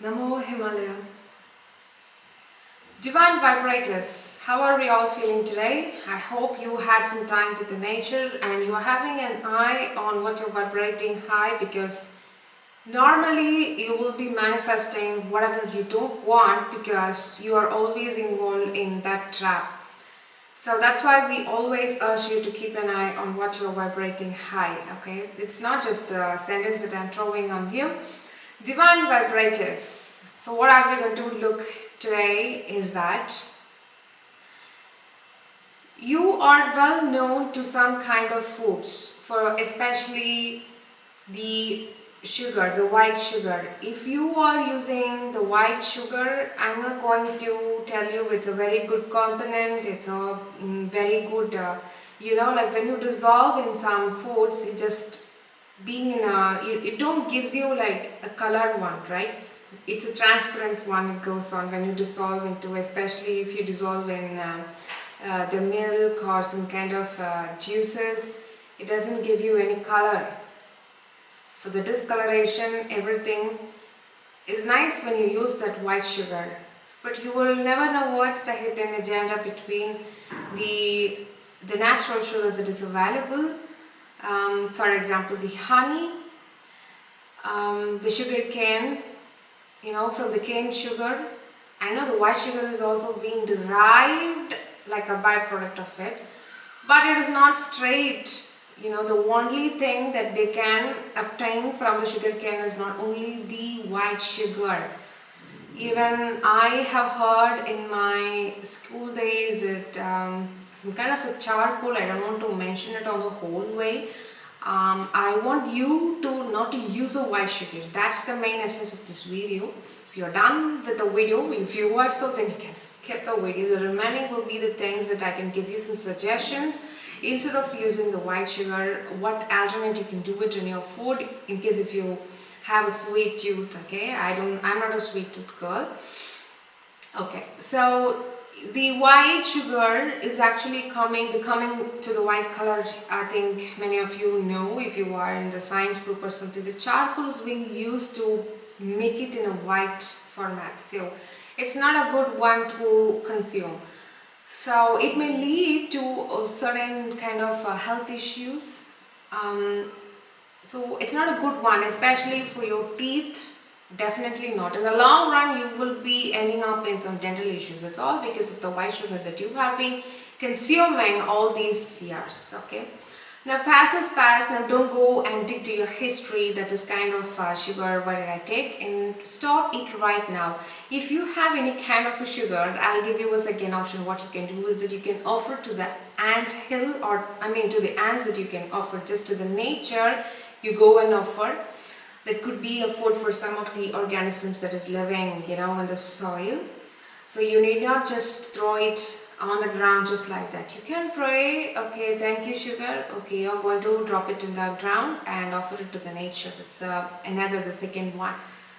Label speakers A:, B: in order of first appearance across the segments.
A: Namo Himalaya. Divine vibrators, how are we all feeling today? I hope you had some time with the nature and you are having an eye on what you're vibrating high, because normally you will be manifesting whatever you don't want because you are always involved in that trap. So that's why we always urge you to keep an eye on what you're vibrating high, okay? It's not just the sentence that I'm throwing on you. Divine vibrators. So what are we going to look today is that you are well known to some kind of foods, for especially the sugar, the white sugar. If you are using the white sugar, I'm not going to tell you it's a very good component, it's a very good, like when you dissolve in some foods, it just being in a, it don't gives you like a colored one, right? It's a transparent one. It goes on when you dissolve into, especially if you dissolve in the milk or some kind of juices, it doesn't give you any color. So the discoloration, everything is nice when you use that white sugar, but you will never know what's the hidden agenda between the natural sugars that is available. For example, the honey, the sugar cane, from the cane sugar. I know the white sugar is also being derived like a byproduct of it, but it is not straight. The only thing that they can obtain from the sugar cane is not only the white sugar. Even I have heard in my school days that some kind of a charcoal, I don't want to mention it on the whole way. I want you to not to use a white sugar. That's the main essence of this video. So you're done with the video. If you are so, then you can skip the video. The remaining will be the things that I can give you some suggestions. Instead of using the white sugar, what alternate you can do it in your food in case if you have a sweet tooth. Okay, I'm not a sweet tooth girl. Okay, so the white sugar is actually becoming to the white color. I think many of you know, if you are in the science group or something, the charcoal is being used to make it in a white format. So it's not a good one to consume. So it may lead to a certain kind of health issues. So it's not a good one, especially for your teeth. Definitely not. In the long run, you will be ending up in some dental issues. It's all because of the white sugar that you have been consuming all these years. Okay. Now past is past. Now don't go and dig to your history that this kind of sugar, what did I take, and stop it right now. If you have any kind of a sugar, I'll give you a second option. What you can do is that you can offer to the ant hill, or to the ants, that you can offer just to the nature. You go and offer. That could be a food for some of the organisms that is living, in the soil. So you need not just throw it on the ground just like that. You can pray, okay, thank you sugar, okay, you're going to drop it in the ground and offer it to the nature. It's the second one.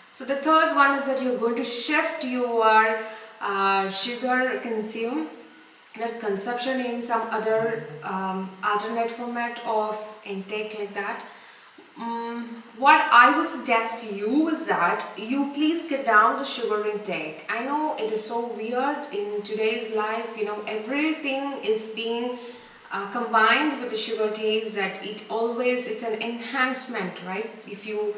A: So the third one is that you're going to shift your sugar consumption in some other alternate format of intake like that. What I would suggest to you is that you please cut down the sugar intake. I know it is so weird in today's life, everything is being combined with the sugar taste, that it's an enhancement, right? If you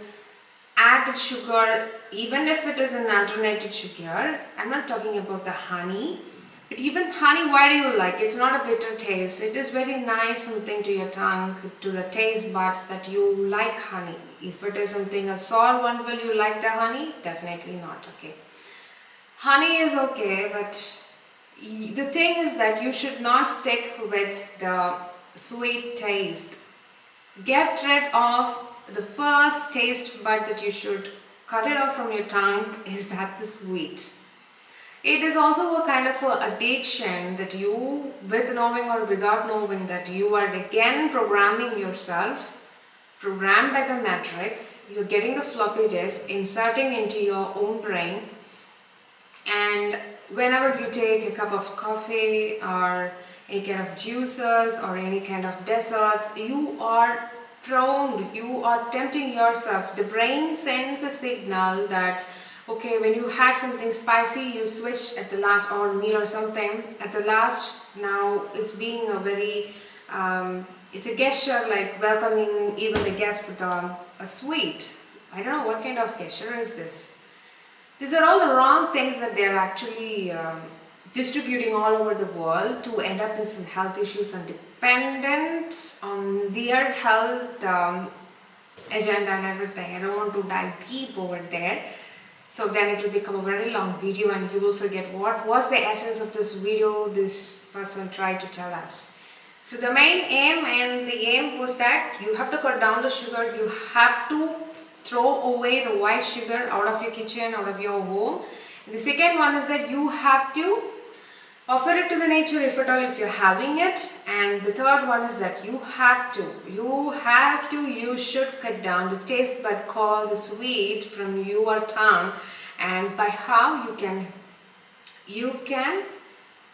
A: add sugar, even if it is an alternative sugar, I'm not talking about the honey. But even honey, why do you like it? It's not a bitter taste. It is very nice something to your tongue, to the taste buds, that you like honey. If it is something a sour one, will you like the honey? Definitely not. Okay. Honey is okay, but the thing is that you should not stick with the sweet taste. Get rid of the first taste bud that you should cut it off from your tongue, is that the sweet. It is also a kind of a addiction that you, with knowing or without knowing, that you are again programming yourself, programmed by the matrix. You're getting the floppy disk, inserting into your own brain, and whenever you take a cup of coffee or any kind of juices or any kind of desserts, you are tempting yourself. The brain sends a signal that Okay, when you had something spicy, you switched at the last, or meal or something at the last. Now it's being a very, it's a gesture like welcoming even the guest with a sweet. I don't know what kind of gesture is this. These are all the wrong things that they're actually distributing all over the world to end up in some health issues and dependent on their health agenda and everything. I don't want to dive deep over there. So then it will become a very long video and you will forget what was the essence of this video this person tried to tell us. So the main aim and the aim was that you have to cut down the sugar, you have to throw away the white sugar out of your kitchen, out of your home. And the second one is that you have to offer it to the nature if at all if you're having it. And the third one is that you should cut down the taste bud called the sweet from your tongue. And by how you can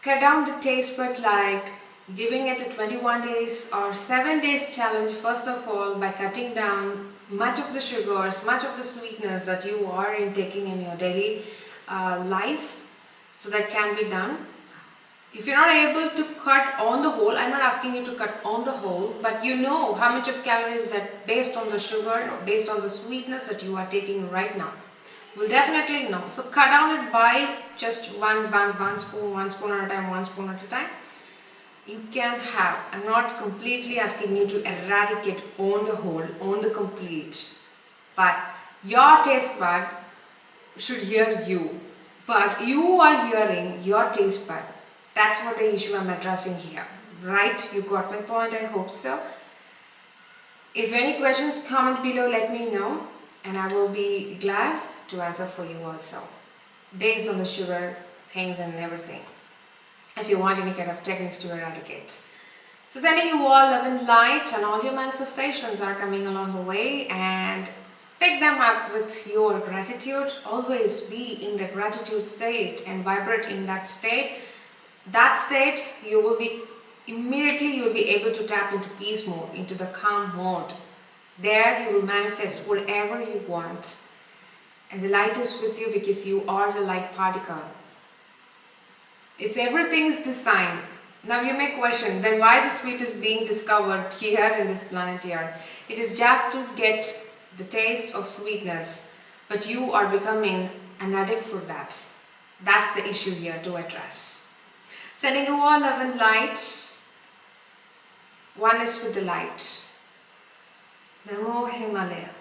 A: cut down the taste bud, like giving it a 21 days or 7 days challenge. First of all, by cutting down much of the sugars, much of the sweetness that you are intaking in your daily life. So that can be done. If you're not able to cut on the whole, I'm not asking you to cut on the whole, but you know how much of calories that based on the sugar or based on the sweetness that you are taking right now. You will definitely know. So cut down it by just one spoon at a time, 1 spoon at a time. You can have, I'm not completely asking you to eradicate on the whole, on the complete, but your taste bud should hear you, but you are hearing your taste bud. That's what the issue I'm addressing here, right? You got my point, I hope so. If any questions, comment below, let me know, and I will be glad to answer for you also, based on the sugar things and everything, if you want any kind of techniques to eradicate. So sending you all love and light, and all your manifestations are coming along the way, and pick them up with your gratitude. Always be in the gratitude state and vibrate in that state. That state, you will be able to tap into peace mode, into the calm mode. There you will manifest whatever you want. And the light is with you because you are the light particle. It's everything is the sign. Now you may question, then why the sweet is being discovered here in this planet Earth? It is just to get the taste of sweetness, but you are becoming an addict for that. That's the issue here to address. Sending you all love and light. Oneness with the light. Namo Himalaya.